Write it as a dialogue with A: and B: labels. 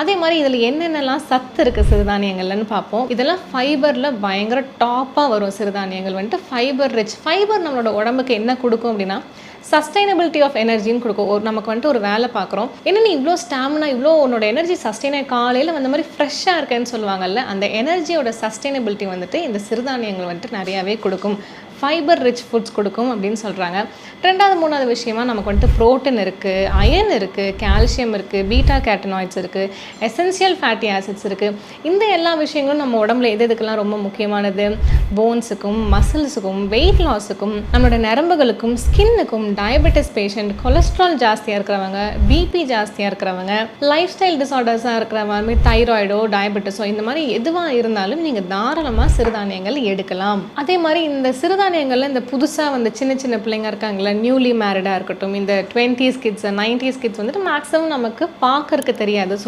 A: அதே மாதிரி இதில் என்னென்னலாம் சத்து இருக்குது சிறுதானியங்கள்னு பார்ப்போம். இதெல்லாம் ஃபைபரில் பயங்கர டாப்பாக வரும் சிறுதானியங்கள் வந்துட்டு. Fibre rich. ஃபைபர் நம்மளோட உடம்புக்கு என்ன கொடுக்கும் அப்படின்னா சஸ்டைனபிலிட்டி ஆஃப் எனர்ஜின்னு கொடுக்கும். நமக்கு வந்துட்டு ஒரு வேலை பார்க்குறோம், என்ன நீ இவ்வளோ ஸ்டாமினா, இவ்வளோ உன்னோட எனர்ஜி சஸ்டைன் காலையில் வந்த மாதிரி ஃப்ரெஷ்ஷாக இருக்கேன்னு சொல்லுவாங்கல்ல, அந்த எனர்ஜியோட சஸ்டைனபிலிட்டி வந்துட்டு இந்த சிறுதானியங்கள் வந்துட்டு நிறையாவே கொடுக்கும். ஃபைபர் ரிச் ஃபுட்ஸ் கொடுக்கும் அப்படின்னு சொல்கிறாங்க. ரெண்டாவது மூணாவது விஷயமா நமக்கு வந்துட்டு ப்ரோட்டீன் இருக்குது, அயன் இருக்குது, கால்சியம் இருக்குது, பீட்டா கேட்டனாய்ட்ஸ் இருக்குது, எசென்சியல் ஃபேட்டி ஆசிட்ஸ் இருக்குது. இந்த எல்லா விஷயங்களும் நம்ம உடம்புல எதுக்கெல்லாம் ரொம்ப முக்கியமானது, போன்ஸுக்கும், மசில்ஸுக்கும், வெயிட் லாஸுக்கும், நம்மளோட நரம்புகளுக்கும், ஸ்கின்னுக்கும், டயபெட்டிஸ் பேஷண்ட், கொலஸ்ட்ரால் ஜாஸ்தியாக இருக்கிறவங்க, பிபி ஜாஸ்தியாக இருக்கிறவங்க, லைஃப் ஸ்டைல் டிஸார்டர்ஸாக இருக்கிற மாதிரி தைராய்டோ டயபெட்டிஸோ இந்த மாதிரி எதுவாக இருந்தாலும் நீங்கள் தாராளமாக சிறுதானியங்கள் எடுக்கலாம். அதே மாதிரி இந்த சிறுதானியங்களில் இந்த புதுசாக வந்து சின்ன சின்ன பிள்ளைங்க இருக்காங்களா, நியூலி மேரிடாக இருக்கட்டும், இந்த 20s கிட்ஸ் 90s கிட்ஸ் வந்துட்டு மேக்ஸிமம் நமக்கு பார்க்கறதுக்கு தெரியாது. ஸோ